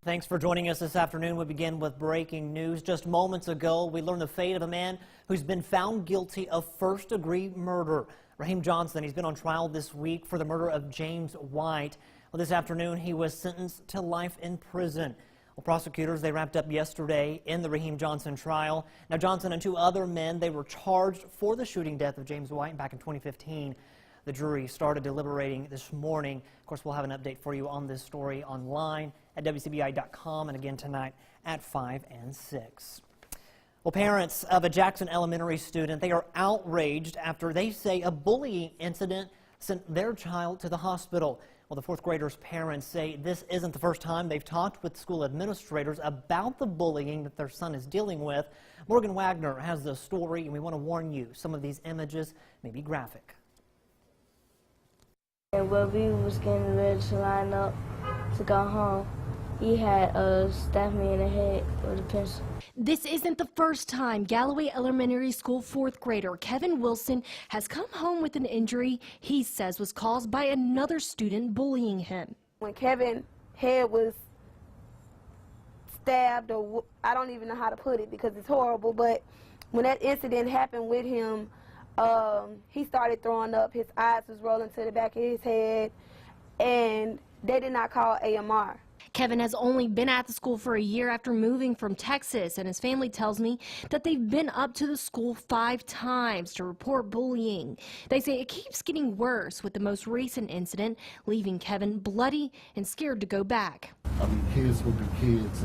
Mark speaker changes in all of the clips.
Speaker 1: Thanks for joining us this afternoon. We begin with breaking news. Just moments ago, we learned the fate of a man who's been found guilty of first-degree murder. Raheem Johnson, he's been on trial this week for the murder of James White. Well, this afternoon, he was sentenced to life in prison. Well, prosecutors, they wrapped up yesterday in the Raheem Johnson trial. Now, Johnson and two other men, they were charged for the shooting death of James White back in 2015. The jury started deliberating this morning. Of course, we'll have an update for you on this story online at WCBI.com and again tonight at 5 and 6. Well, parents of a Jackson Elementary student, they are outraged after they say a bullying incident sent their child to the hospital. Well, the fourth grader's parents say this isn't the first time they've talked with school administrators about the bullying that their son is dealing with. Morgan Wagner has the story, and we want to warn you, some of these images may be graphic.
Speaker 2: And when we was getting ready to line up to go home, he had stabbed me in the head with a pencil.
Speaker 3: This isn't the first time Galloway Elementary School fourth grader Kevin Wilson has come home with an injury he says was caused by another student bullying him.
Speaker 4: When Kevin's head was stabbed, or I don't even know how to put it because it's horrible, but when that incident happened with him, he started throwing up. His eyes was rolling to the back of his head, and they did not call AMR.
Speaker 3: Kevin has only been at the school for a year after moving from Texas, and his family tells me that they've been up to the school 5 times to report bullying. They say it keeps getting worse, with the most recent incident leaving Kevin bloody and scared to go back.
Speaker 5: I mean, kids will be kids,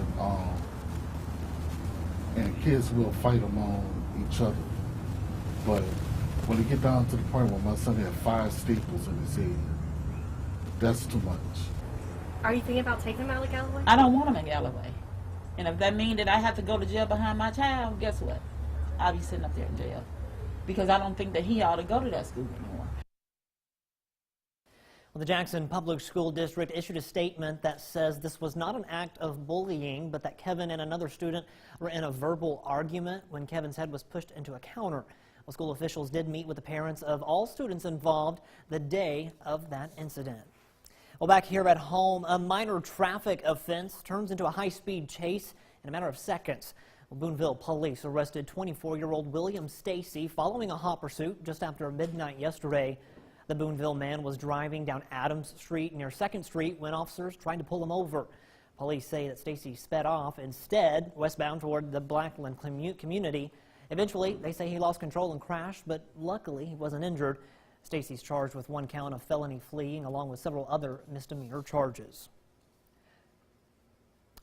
Speaker 5: and kids will fight among each other. But when it get down to the point where my son had 5 staples in his head, that's too much.
Speaker 3: Are you thinking about taking him out of Galloway?
Speaker 6: I don't want him in Galloway. And if that means that I have to go to jail behind my child, guess what? I'll be sitting up there in jail. Because I don't think that he ought to go to that school anymore.
Speaker 1: Well, the Jackson Public School District issued a statement that says this was not an act of bullying, but that Kevin and another student were in a verbal argument when Kevin's head was pushed into a counter. Well, school officials did meet with the parents of all students involved the day of that incident. Well, back here at home, a minor traffic offense turns into a high-speed chase in a matter of seconds. Well, Boonville police arrested 24-year-old William Stacy following a hot pursuit just after midnight yesterday. The Boonville man was driving down Adams Street near 2nd Street when officers tried to pull him over. Police say that Stacy sped off instead westbound toward the Blackland community. Eventually, they say he lost control and crashed, but luckily he wasn't injured. Stacy's charged with 1 count of felony fleeing along with several other misdemeanor charges.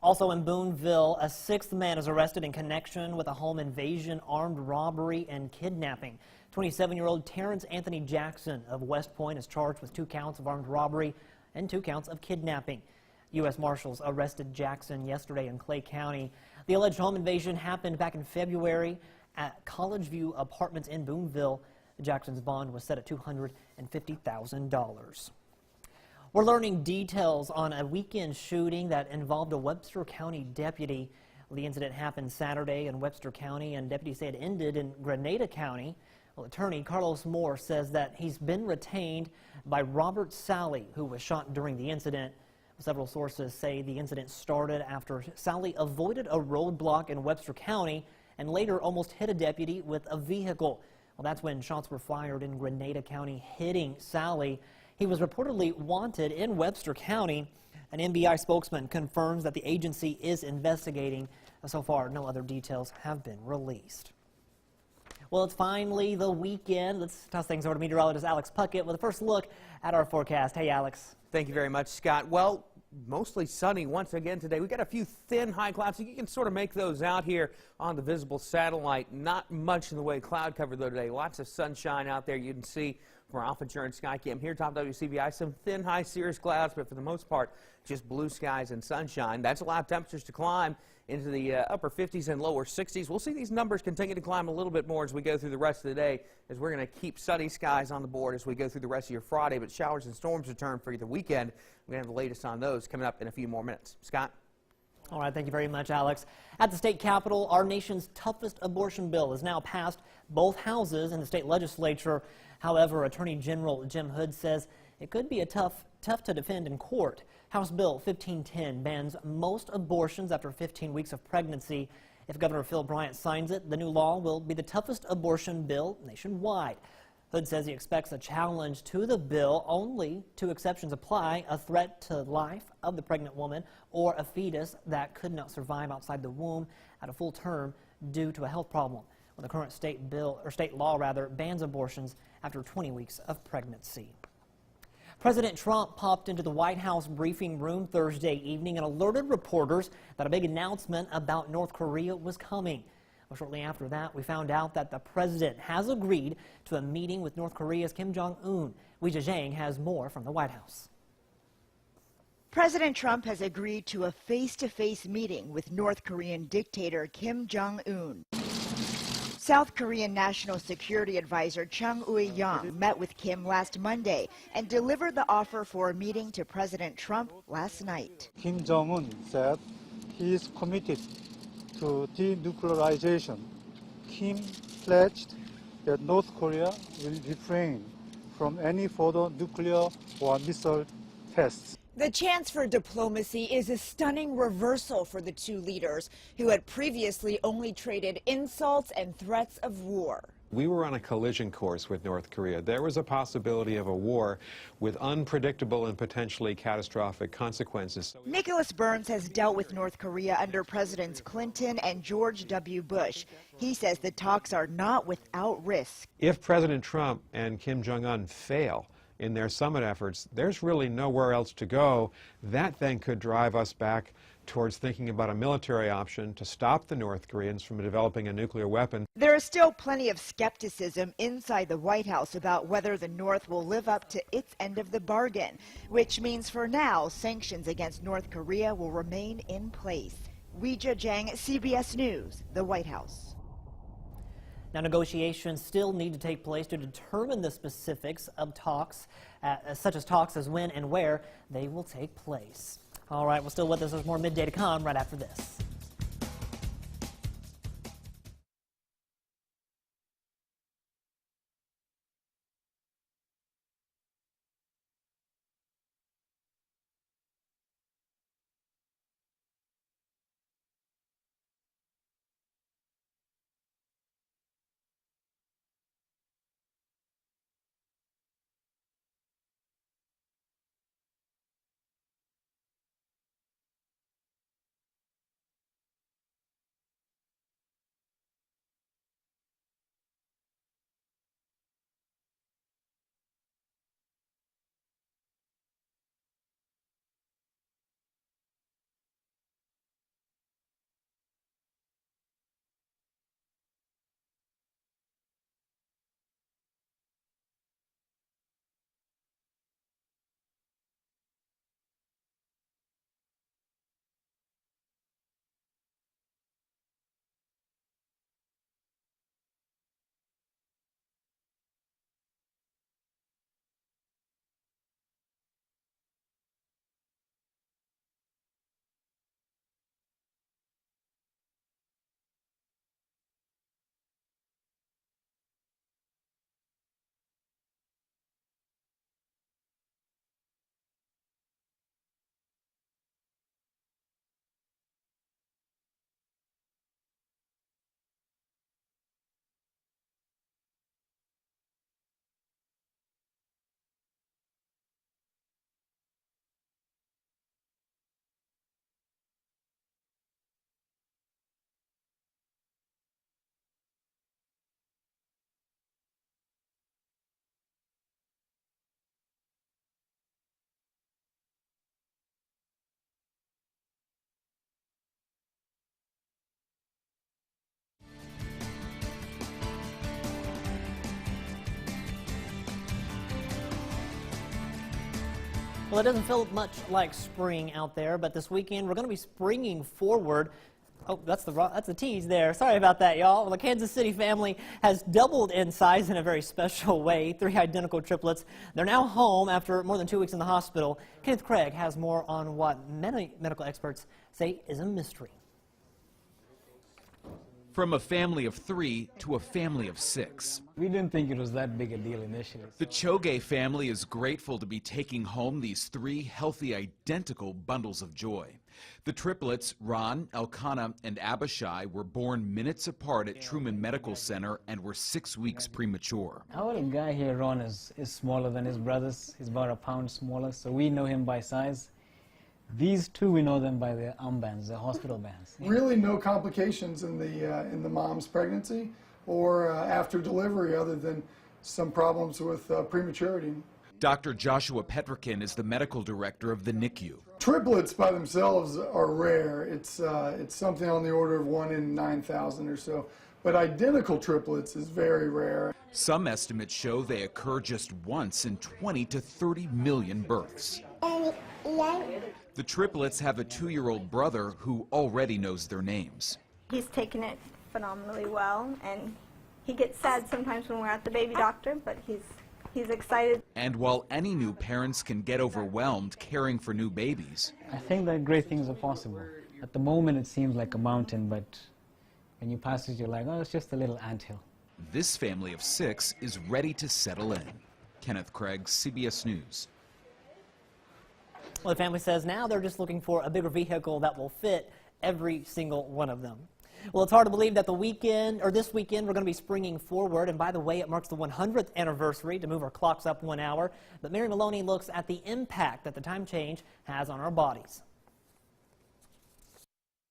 Speaker 1: Also in Boonville, a 6th man is arrested in connection with a home invasion, armed robbery, and kidnapping. 27-year-old Terrence Anthony Jackson of West Point is charged with 2 counts of armed robbery and 2 counts of kidnapping. U.S. Marshals arrested Jackson yesterday in Clay County. The alleged home invasion happened back in February at College View Apartments in Boonville. Jackson's bond was set at $250,000. We're learning details on a weekend shooting that involved a Webster County deputy. The incident happened Saturday in Webster County, and deputies say it ended in Grenada County. Well, attorney Carlos Moore says that he's been retained by Robert Sally, who was shot during the incident. Several sources say the incident started after Sally avoided a roadblock in Webster County and later almost hit a deputy with a vehicle. Well, that's when shots were fired in Grenada County, hitting Sally. He was reportedly wanted in Webster County. An NBI spokesman confirms that the agency is investigating. So far, no other details have been released. Well, it's finally the weekend. Let's toss things over to meteorologist Alex Puckett with a first look at our forecast. Hey, Alex.
Speaker 7: Thank you very much, Scott. Well, mostly sunny once again today. We've got a few thin high clouds, so you can sort of make those out here on the visible satellite. Not much in the way of cloud cover, though, today. Lots of sunshine out there. You can see from our Alpha Insurance Skycam here, top WCBI, some thin high cirrus clouds, but for the most part, just blue skies and sunshine. That's allowed temperatures to climb into the upper 50s and lower 60s. We'll see these numbers continue to climb a little bit more as we go through the rest of the day, as we're going to keep sunny skies on the board as we go through the rest of your Friday, but showers and storms return for the weekend. We're going to have the latest on those coming up in a few more minutes. Scott?
Speaker 1: All right, thank you very much, Alex. At the state capitol, our nation's toughest abortion bill is now passed both houses in the state legislature. However, Attorney General Jim Hood says it could be a tough tough to defend in court. House Bill 1510 bans most abortions after 15 weeks of pregnancy. If Governor Phil Bryant signs it, the new law will be the toughest abortion bill nationwide. Hood says he expects a challenge to the bill. Only two exceptions apply: a threat to life of the pregnant woman or a fetus that could not survive outside the womb at a full term due to a health problem. Well, the current state law bans abortions after 20 weeks of pregnancy. President Trump popped into the White House briefing room Thursday evening and alerted reporters that a big announcement about North Korea was coming. Well, shortly after that, we found out that the president has agreed to a meeting with North Korea's Kim Jong-un. Wee Zhang has more from the White House.
Speaker 8: President Trump has agreed to a face-to-face meeting with North Korean dictator Kim Jong-un. South Korean National Security Advisor Chung Eui-yong met with Kim last Monday and delivered the offer for a meeting to President Trump last night.
Speaker 9: Kim Jong-un said he is committed to denuclearization. Kim pledged that North Korea will refrain from any further nuclear or missile tests.
Speaker 8: The chance for diplomacy is a stunning reversal for the two leaders, who had previously only traded insults and threats of war.
Speaker 10: We were on a collision course with North Korea. There was a possibility of a war with unpredictable and potentially catastrophic consequences.
Speaker 8: Nicholas Burns has dealt with North Korea under Presidents Clinton and George W. Bush. He says the talks are not without risk.
Speaker 10: If President Trump and Kim Jong-un fail in their summit efforts, there's really nowhere else to go. That then could drive us back towards thinking about a military option to stop the North Koreans from developing a nuclear weapon.
Speaker 8: There is still plenty of skepticism inside the White House about whether the North will live up to its end of the bargain, which means for now, sanctions against North Korea will remain in place. Wee Zhang, CBS News, the White House.
Speaker 1: Now, negotiations still need to take place to determine the specifics of talks, such as talks as when and where they will take place. All right, well, still with us. There's more Midday to come right after this. Well, it doesn't feel much like spring out there, but this weekend we're going to be springing forward. Oh, that's the tease there. Sorry about that, y'all. Well, the Kansas City family has doubled in size in a very special way. 3 identical triplets. They're now home after more than 2 weeks in the hospital. Kenneth Craig has more on what many medical experts say is a mystery.
Speaker 11: From a family of 3 to a family of 6.
Speaker 12: We didn't think it was that big a deal initially.
Speaker 11: The Choge family is grateful to be taking home these 3 healthy, identical bundles of joy. The triplets, Ron, Elkanah, and Abishai, were born minutes apart at Truman Medical Center and were 6 weeks premature.
Speaker 12: Our little guy here, Ron, is smaller than his brothers. He's about a pound smaller, so we know him by size. These two, we know them by their armbands, their hospital bands.
Speaker 13: Really no complications in the mom's pregnancy or after delivery other than some problems with prematurity.
Speaker 11: Dr. Joshua Petrikin is the medical director of the NICU.
Speaker 13: Triplets by themselves are rare. It's something on the order of 1 in 9,000 or so. But identical triplets is very rare.
Speaker 11: Some estimates show they occur just once in 20 to 30 million births. The triplets have a 2-year-old brother who already knows their names.
Speaker 14: He's taken it phenomenally well, and he gets sad sometimes when we're at the baby doctor, but he's excited.
Speaker 11: And while any new parents can get overwhelmed caring for new babies,
Speaker 12: I think that great things are possible. At the moment, it seems like a mountain, but when you pass it, you're like, oh, it's just a little anthill.
Speaker 11: this family of 6 is ready to settle in. Kenneth Craig, CBS News.
Speaker 1: Well, the family says now they're just looking for a bigger vehicle that will fit every single one of them. Well, it's hard to believe that this weekend we're going to be springing forward. And by the way, it marks the 100th anniversary to move our clocks up 1 hour. But Mary Maloney looks at the impact that the time change has on our bodies.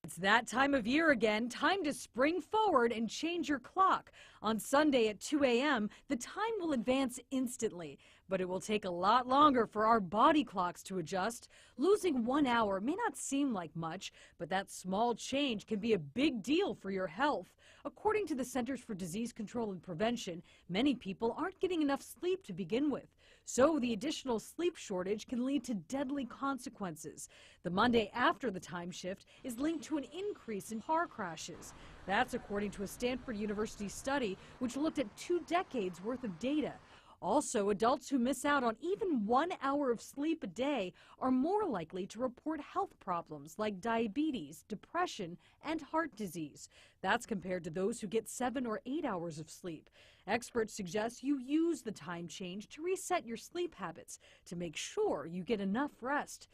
Speaker 15: It's that time of year again. Time to spring forward and change your clock. On Sunday at 2 a.m., the time will advance instantly, but it will take a lot longer for our body clocks to adjust. Losing 1 hour may not seem like much, but that small change can be a big deal for your health. According to the Centers for Disease Control and Prevention, many people aren't getting enough sleep to begin with. So the additional sleep shortage can lead to deadly consequences. The Monday after the time shift is linked to an increase in car crashes. That's according to a Stanford University study which looked at 2 decades worth of data. Also, adults who miss out on even 1 hour of sleep a day are more likely to report health problems like diabetes, depression, and heart disease. That's compared to those who get 7 or 8 hours of sleep. Experts suggest you use the time change to reset your sleep habits to make sure you get enough rest.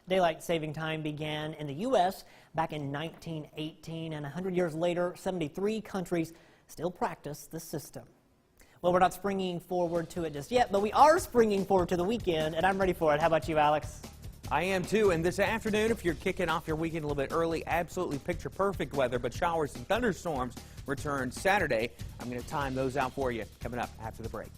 Speaker 1: Daylight saving time began in the U.S. back in 1918, and 100 years later, 73 countries still practice the system. Well, we're not springing forward to it just yet, but we are springing forward to the weekend, and I'm ready for it. How about you, Alex?
Speaker 7: I am too, and this afternoon, if you're kicking off your weekend a little bit early, absolutely picture perfect weather, but showers and thunderstorms return Saturday. I'm going to time those out for you coming up after the break.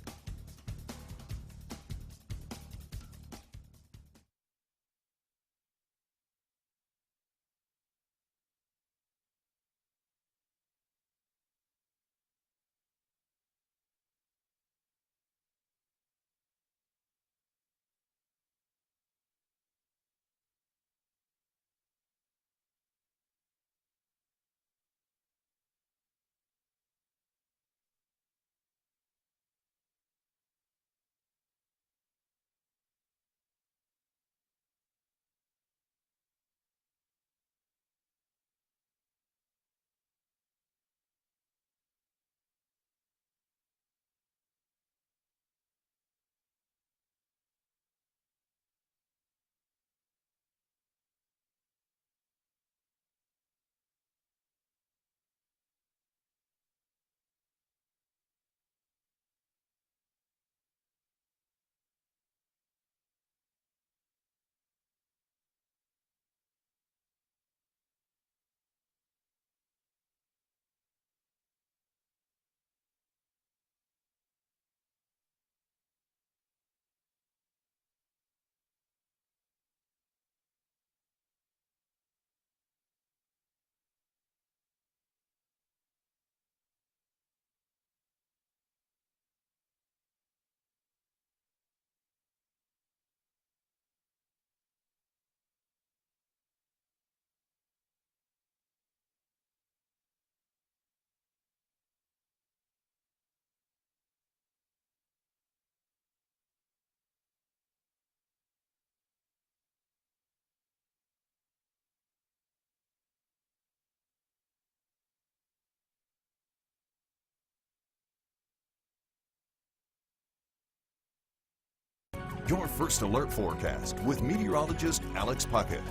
Speaker 16: Your first alert forecast with meteorologist Alex Puckett.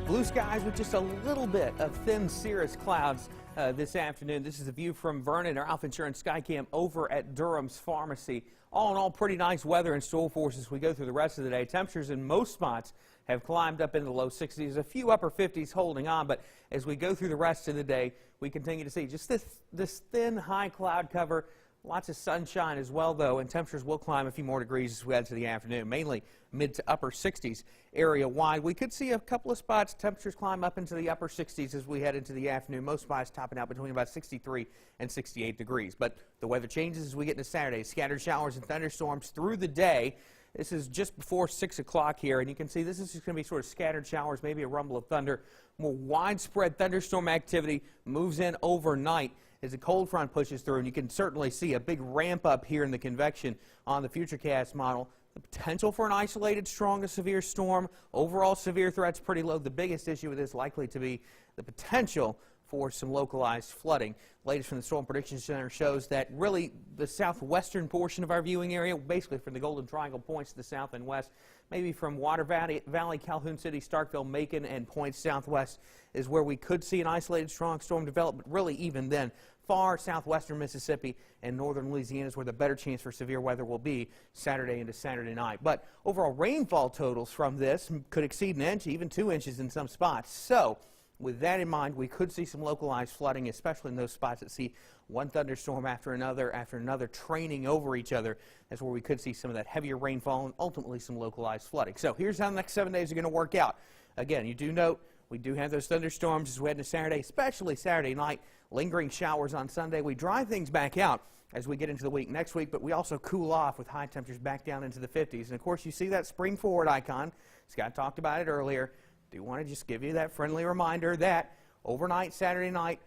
Speaker 7: Blue skies with just a little bit of thin cirrus clouds this afternoon. This is a view from Vernon, our Alpha Insurance Skycam over at Durham's Pharmacy. All in all, pretty nice weather in store for us as we go through the rest of the day. Temperatures in most spots have climbed up into the low 60s, a few upper 50s holding on, but as we go through the rest of the day, we continue to see just this thin high cloud cover. Lots of sunshine as well, though, and temperatures will climb a few more degrees as we head to the afternoon, mainly mid to upper 60s area-wide. We could see a couple of spots, temperatures climb up into the upper 60s as we head into the afternoon. Most spots topping out between about 63 and 68 degrees. But the weather changes as we get into Saturday. Scattered showers and thunderstorms through the day. This is just before 6 o'clock here, and you can see this is just going to be sort of scattered showers, maybe a rumble of thunder. More widespread thunderstorm activity moves in overnight as the cold front pushes through, and you can certainly see a big ramp up here in the convection on the Futurecast model. The potential for an isolated strong to severe storm. Overall severe threats pretty low. The biggest issue with this likely to be the potential for some localized flooding. Latest from the Storm Prediction Center shows that really the southwestern portion of our viewing area, basically from the Golden Triangle points to the south and west, maybe from Water Valley, Calhoun City, Starkville, Macon, and points southwest is where we could see an isolated strong storm develop, but really even then, far southwestern Mississippi and northern Louisiana is where the better chance for severe weather will be Saturday into Saturday night. But overall rainfall totals from this could exceed an inch, even 2 inches in some spots. So with that in mind, we could see some localized flooding, especially in those spots that see one thunderstorm after another training over each other. That's where we could see some of that heavier rainfall and ultimately some localized flooding. So here's how the next 7 days are going to work out. Again, you do note we do have those thunderstorms as we head into Saturday, especially Saturday night. Lingering showers on Sunday. We dry things back out as we get into the week next week, but we also cool off with high temperatures back down into the 50s. And of course, you see that spring forward icon. Scott talked about it earlier. Do want to just give you that friendly reminder that overnight Saturday night,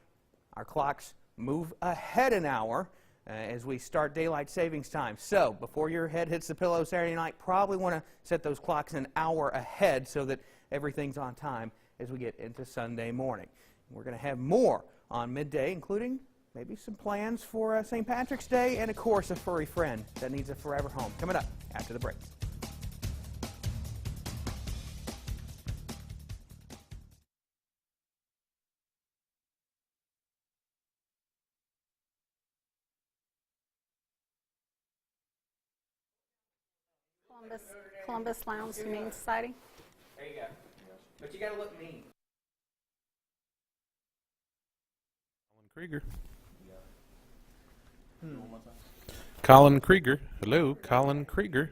Speaker 7: our clocks move ahead an hour as we start daylight savings time. So before your head hits the pillow Saturday night, probably want to set those clocks an hour ahead so that everything's on time as we get into Sunday morning. We're going to have more on midday, including maybe some plans for St. Patrick's Day and, of course, a furry friend that needs a forever home. Coming up after the break.
Speaker 17: Columbus Lounge Humane Society.
Speaker 7: There you go. But you got to look mean.
Speaker 18: Krieger. Colin Krieger. Hello, Colin Krieger.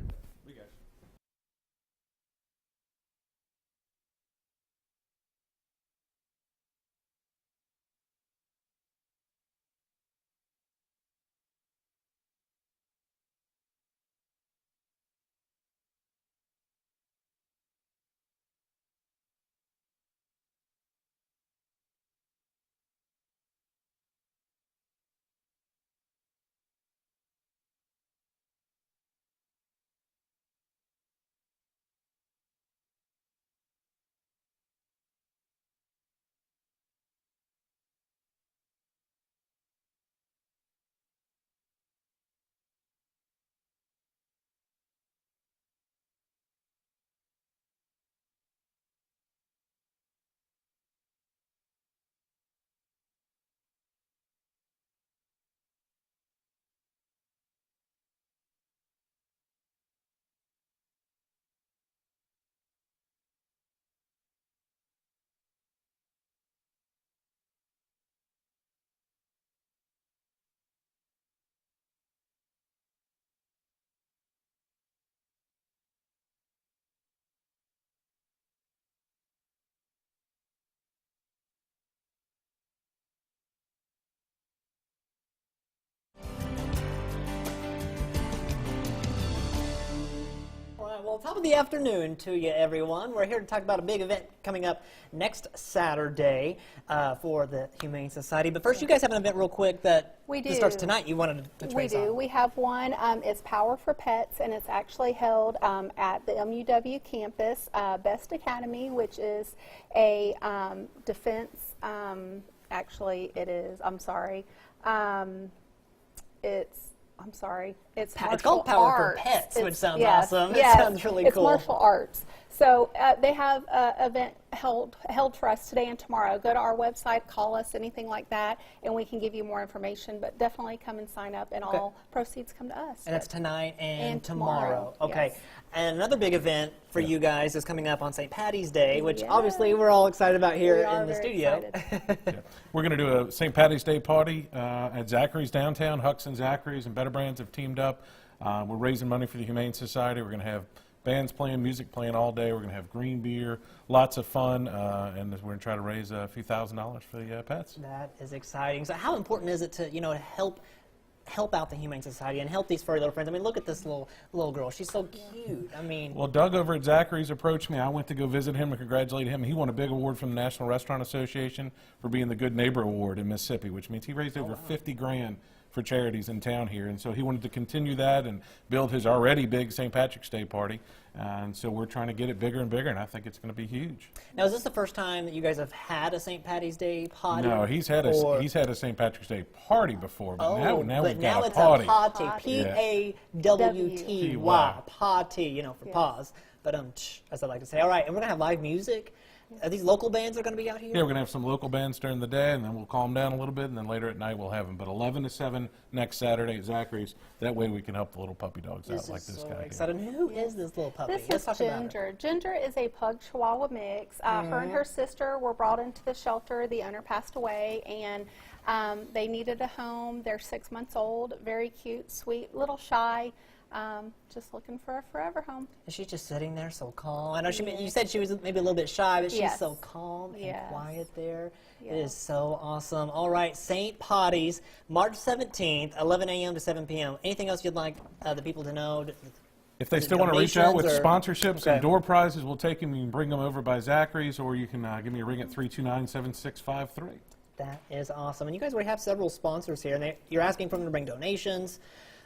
Speaker 1: Well, top of the afternoon to you, everyone. We're here to talk about a big event coming up next Saturday for the Humane Society. But first, you guys have an event real quick that starts tonight. You wanted to touch base on.
Speaker 17: We do. We have one. It's Power for Pets, and it's actually held at the MUW campus, Best Academy, which is a defense. Actually, it is. I'm sorry. It's I'm sorry. It's
Speaker 1: It's called Power for Pets, which sounds awesome. It sounds really
Speaker 17: it's
Speaker 1: cool.
Speaker 17: martial arts. So they have an event held for us today and tomorrow. Go to our website, call us, anything like that, and we can give you more information. But definitely come and sign up, and all proceeds come to us.
Speaker 1: And that's tonight and tomorrow.
Speaker 17: Yes.
Speaker 1: Okay. And another big event for you guys is coming up on St. Patty's Day, which obviously we're all excited about here in the studio.
Speaker 18: We're going to do a St. Patty's Day party at Zachary's downtown. Hucks and Zachary's and Better Brands have teamed up. We're raising money for the Humane Society. We're going to have bands playing, music playing all day. We're going to have green beer, lots of fun, and we're going to try to raise a few $1,000s for the pets.
Speaker 1: That is exciting. So how important is it to, to help out the Humane Society and help these furry little friends? I mean, look at this little girl. She's so cute. I mean,
Speaker 18: well, Doug over at Zachary's approached me. I went to go visit him and congratulate him. He won a big award from the National Restaurant Association for being the Good Neighbor Award in Mississippi, which means he raised over 50 grand for charities in town here, and so he wanted to continue that and build his already big St. Patrick's Day party, and so we're trying to get it bigger and bigger, and I think it's going to be huge.
Speaker 1: Now, is this the first time that you guys have had a St. Patty's Day party?
Speaker 18: No, he's had a St. Patrick's Day party before, but now we've got a
Speaker 1: party.
Speaker 18: Party.
Speaker 1: P-A-W-T-Y, party, for pause. But as I like to say, all right, and we're going to have live music. Are these local bands that are going to be out here?
Speaker 18: Yeah, we're going to have some local bands during the day, and then we'll calm down a little bit, and then later at night we'll have them. But 11 to 7 next Saturday at Zachary's. That way we can help the little puppy dogs out like this guy.
Speaker 1: Excited. Who is this little puppy?
Speaker 17: This is Ginger. Ginger is a pug chihuahua mix. Her and her sister were brought into the shelter. The owner passed away, and they needed a home. They're 6 months old. Very cute, sweet, little shy. Just looking for a forever home.
Speaker 1: Is she just sitting there so calm? I know you said she was maybe a little bit shy, but she's so calm and quiet there. It is so awesome. All right, St. Patty's, March 17th, 11 a.m. to 7 p.m. Anything else you'd like the people to know?
Speaker 18: If they still want to reach out with sponsorships and door prizes, we'll take them. You can bring them over by Zachary's, or you can give me a ring at 329-7653.
Speaker 1: That is awesome. And you guys already have several sponsors here, and you're asking for them to bring donations.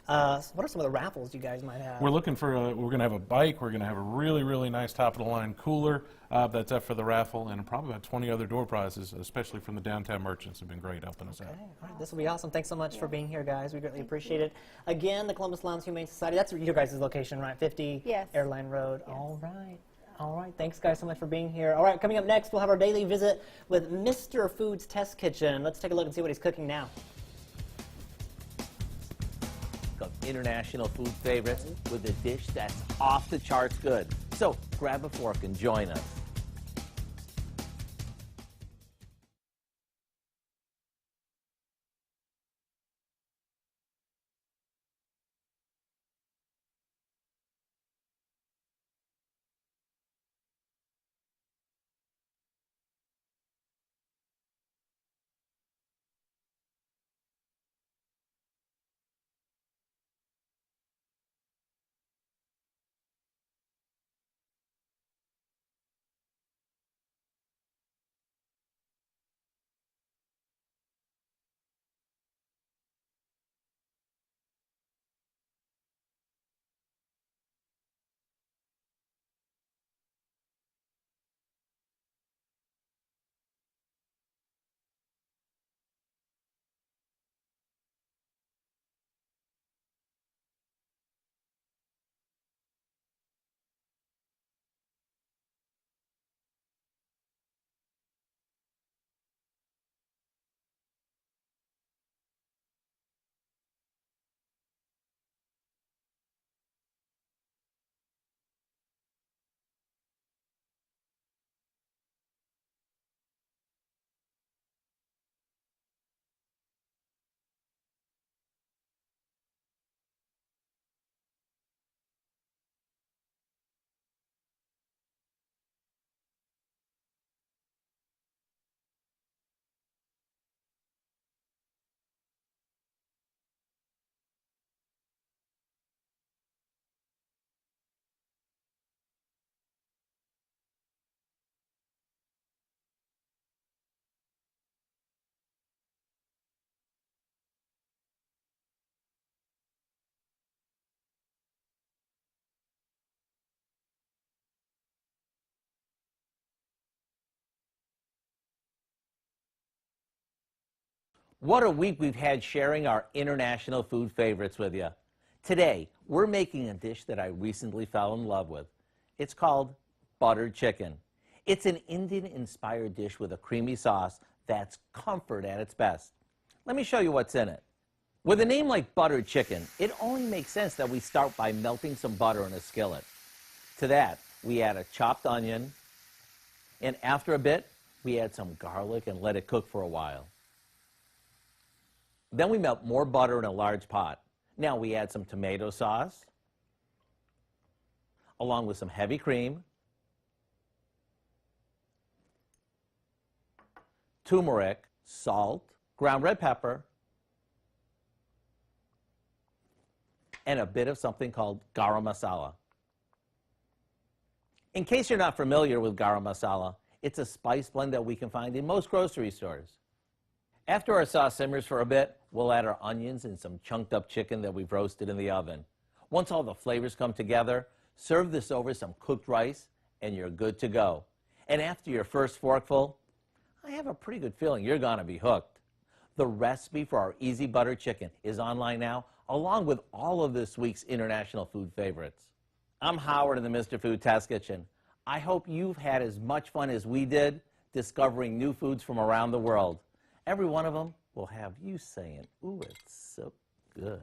Speaker 1: What are some of the raffles you guys might have?
Speaker 18: We're looking for we're going to have a bike. We're going to have a really, really nice top-of-the-line cooler that's up for the raffle, and probably about 20 other door prizes, especially from the downtown merchants have been great helping us out.
Speaker 1: All right, this will be awesome. Thanks so much for being here, guys. We greatly appreciate it. Again, the Columbus Lowndes Humane Society. That's your guys' location, right? 50 Airline Road. Yes. All right. All right. Thanks, guys, so much for being here. All right, coming up next, we'll have our daily visit with Mr. Food's Test Kitchen. Let's take a look and see what he's cooking now.
Speaker 19: International food favorites with a dish that's off the charts good. So grab a fork and join us. What a week we've had sharing our international food favorites with you. Today, we're making a dish that I recently fell in love with. It's called buttered chicken. It's an Indian-inspired dish with a creamy sauce that's comfort at its best. Let me show you what's in it. With a name like buttered chicken, it only makes sense that we start by melting some butter in a skillet. To that, we add a chopped onion, and after a bit, we add some garlic and let it cook for a while. Then we melt more butter in a large pot. Now we add some tomato sauce, along with some heavy cream, turmeric, salt, ground red pepper, and a bit of something called garam masala. In case you're not familiar with garam masala, it's a spice blend that we can find in most grocery stores. After our sauce simmers for a bit, we'll add our onions and some chunked up chicken that we've roasted in the oven. Once all the flavors come together, serve this over some cooked rice and you're good to go. And after your first forkful, I have a pretty good feeling you're gonna be hooked. The recipe for our easy butter chicken is online now, along with all of this week's international food favorites. I'm Howard in the Mr. Food Test Kitchen. I hope you've had as much fun as we did discovering new foods from around the world. Every one of them will have you saying, ooh, it's so good.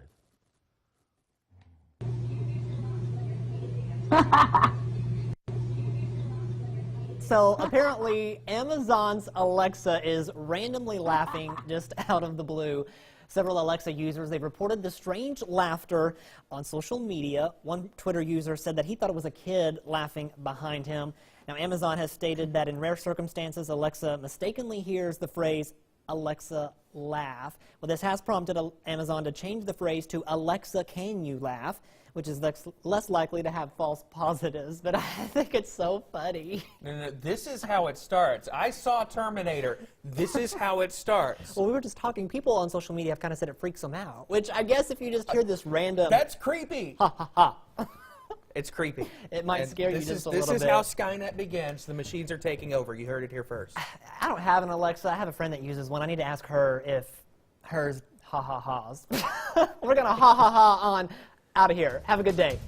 Speaker 1: So apparently Amazon's Alexa is randomly laughing just out of the blue. Several Alexa users, they've reported the strange laughter on social media. One Twitter user said that he thought it was a kid laughing behind him. Now Amazon has stated that in rare circumstances, Alexa mistakenly hears the phrase Alexa laugh. Well, this has prompted Amazon to change the phrase to Alexa, can you laugh? Which is less likely to have false positives, but I think it's so funny.
Speaker 7: No, this is how it starts. I saw Terminator. This is how it starts.
Speaker 1: Well, we were just talking. People on social media have kind of said it freaks them out, which I guess if you just hear this random...
Speaker 7: That's creepy.
Speaker 1: Ha, ha, ha.
Speaker 7: It's creepy.
Speaker 1: It might scare you just a little bit.
Speaker 7: This is how Skynet begins. The machines are taking over. You heard it here first.
Speaker 1: I don't have an Alexa. I have a friend that uses one. I need to ask her if hers ha-ha-has. We're going to ha-ha-ha on out of here. Have a good day.